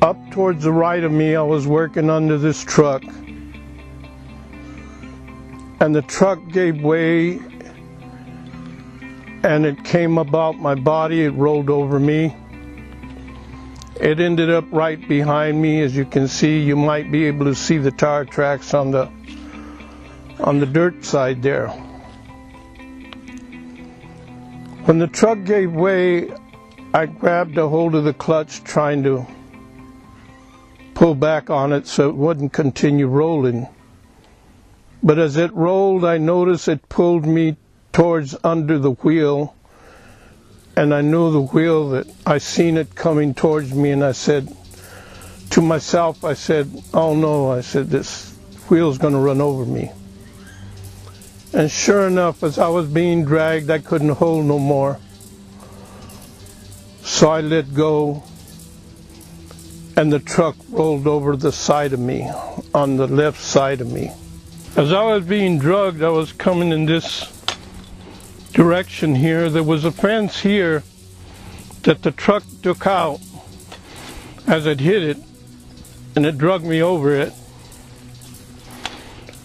Up towards the right of me, I was working under this truck, and the truck gave way and it came about my body. It rolled over me. It ended up right behind me. As you can see, you might be able to see the tire tracks on the dirt side there. When the truck gave way, I grabbed a hold of the clutch, trying to pull back on it so it wouldn't continue rolling. But as it rolled, I noticed it pulled me towards under the wheel, and I knew the wheel, that I seen it coming towards me, and I said to myself, I said, oh no, I said, this wheel's going to run over me. And sure enough, as I was being dragged, I couldn't hold no more. So I let go, and the truck rolled over the side of me, on the left side of me. As I was being dragged, I was coming in this direction here. There was a fence here that the truck took out as it hit it, and it dragged me over it.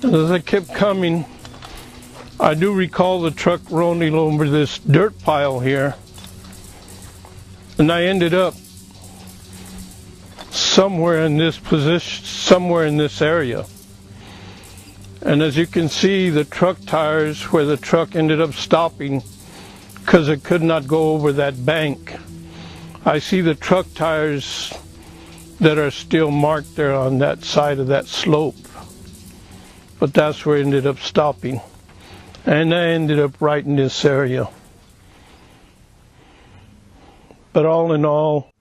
And as I kept coming, I do recall the truck rolling over this dirt pile here, and I ended up somewhere in this position, somewhere in this area. And as you can see, the truck tires, where the truck ended up stopping because it could not go over that bank, I see the truck tires that are still marked there on that side of that slope. But that's where it ended up stopping. And I ended up right in this area. But all in all,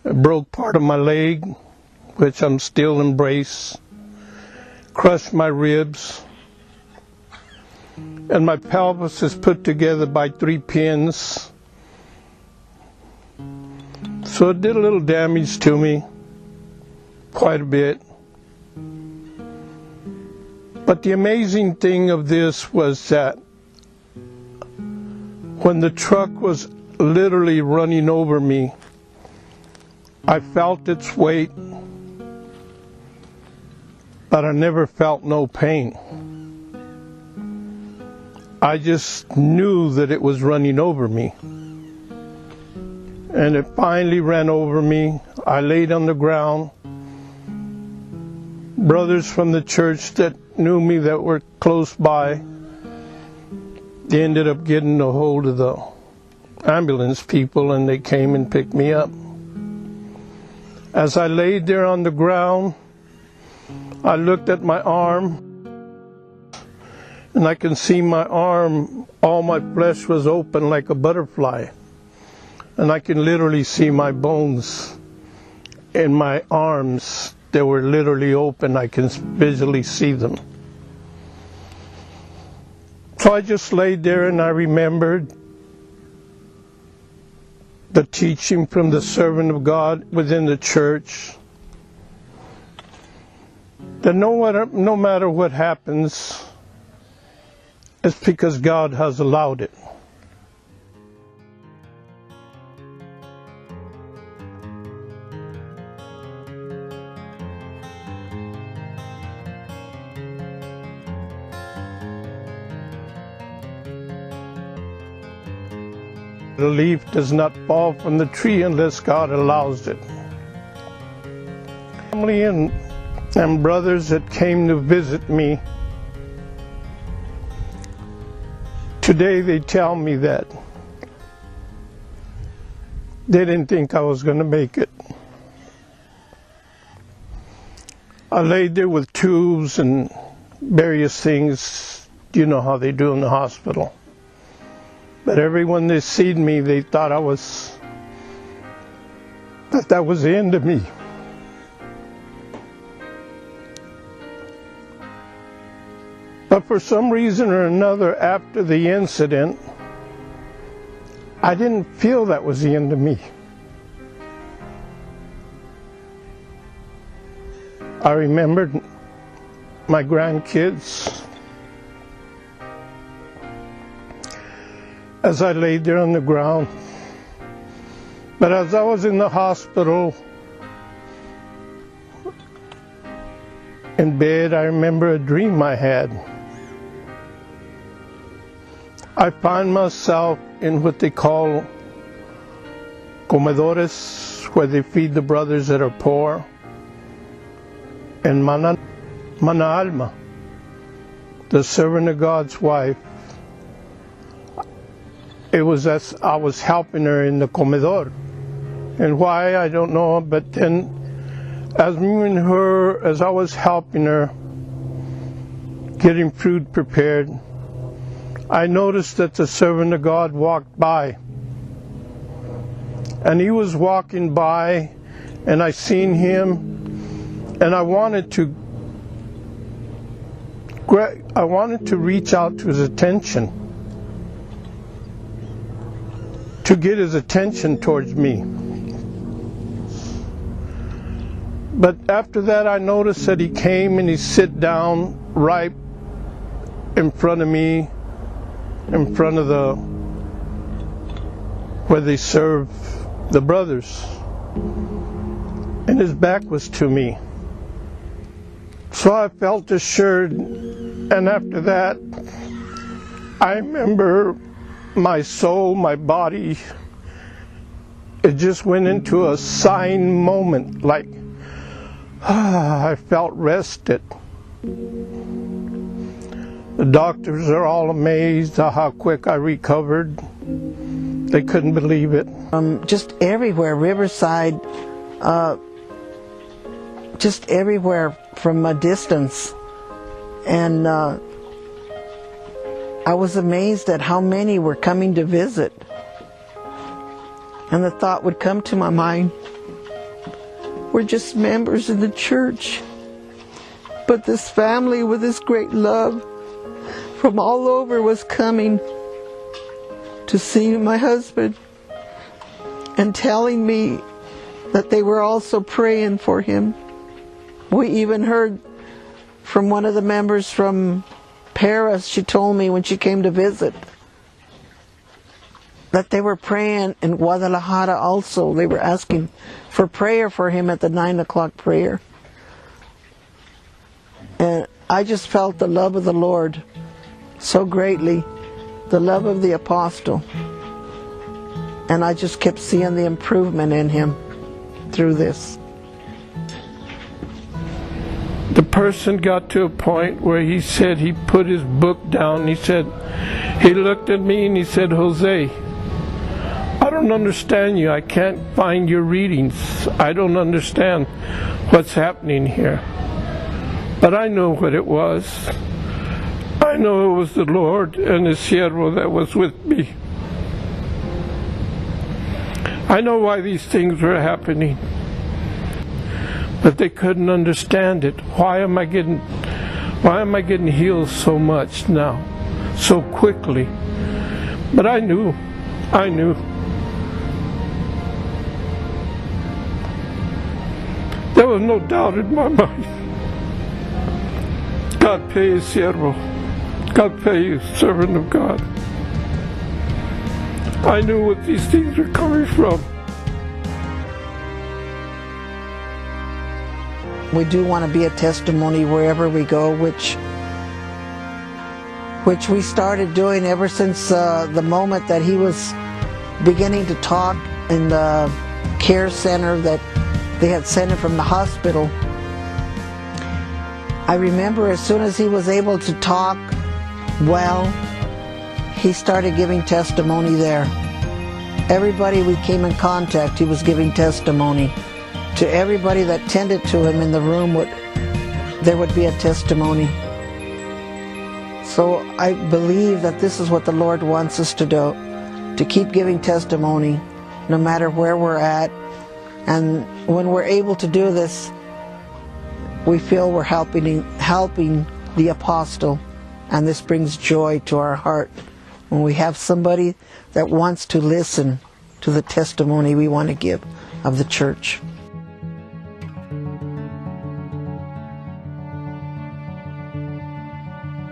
I broke part of my leg, which I'm still in brace, crushed my ribs, and my pelvis is put together by 3 pins. So it did a little damage to me, quite a bit. But the amazing thing of this was that when the truck was literally running over me, I felt its weight, but I never felt no pain. I just knew that it was running over me. And it finally ran over me. I laid on the ground. Brothers from the church that knew me, that were close by, they ended up getting a hold of the ambulance people, and they came and picked me up. As I laid there on the ground, I looked at my arm, and I can see my arm, all my flesh was open like a butterfly. And I can literally see my bones in my arms. They were literally open. I can visually see them. So I just laid there, and I remembered the teaching from the servant of God within the church, that no matter what happens, it's because God has allowed it. The leaf does not fall from the tree unless God allows it. Family and brothers that came to visit me, today they tell me that they didn't think I was going to make it. I laid there with tubes and various things, you know how they do in the hospital. But everyone they seen me, they thought that was the end of me. But for some reason or another, after the incident, I didn't feel that was the end of me. I remembered my grandkids. As I laid there on the ground. But as I was in the hospital, in bed, I remember a dream I had. I find myself in what they call comedores, where they feed the brothers that are poor, and Mana Alma, the servant of God's wife. It was as I was helping her in the comedor. And why, I don't know, but then as me and her, as I was helping her, getting food prepared, I noticed that the servant of God walked by. And he was walking by, and I seen him, and I wanted to reach out to his attention, to get his attention towards me. But after that, I noticed that he came and he sit down right in front of me, in front of the where they serve the brothers, and his back was to me. So I felt assured, and after that, I remember my soul, my body, it just went into a sighing moment, like I felt rested. The doctors are all amazed at how quick I recovered. They couldn't believe it. Just everywhere, Riverside, just everywhere from a distance. And I was amazed at how many were coming to visit. And the thought would come to my mind, we're just members of the church, but this family with this great love from all over was coming to see my husband and telling me that they were also praying for him. We even heard from one of the members from Paris, she told me when she came to visit, that they were praying in Guadalajara also. They were asking for prayer for him at the 9 o'clock prayer. And I just felt the love of the Lord so greatly, the love of the apostle. And I just kept seeing the improvement in him through this. The person got to a point where he said, he put his book down, he said, he looked at me and he said, Jose, I don't understand you. I can't find your readings. I don't understand what's happening here. But I know what it was. I know it was the Lord and His siervo that was with me. I know why these things were happening. But they couldn't understand it. Why am I getting healed so much now, so quickly? But I knew. There was no doubt in my mind. God pay His siervo. God pay you, servant of God. I knew what these things were coming from. We do want to be a testimony wherever we go, which we started doing ever since the moment that he was beginning to talk in the care center that they had sent him from the hospital. I remember as soon as he was able to talk well, he started giving testimony there. Everybody we came in contact, he was giving testimony. To everybody that tended to him in the room, there would be a testimony. So I believe that this is what the Lord wants us to do, to keep giving testimony no matter where we're at. And when we're able to do this, we feel we're helping the apostle, and this brings joy to our heart when we have somebody that wants to listen to the testimony we want to give of the church.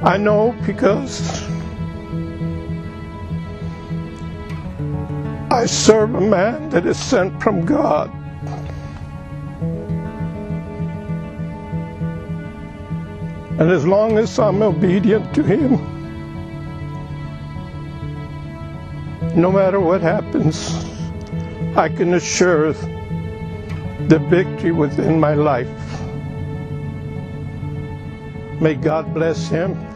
I know because I serve a man that is sent from God. And as long as I'm obedient to Him, no matter what happens, I can assure the victory within my life. May God bless him.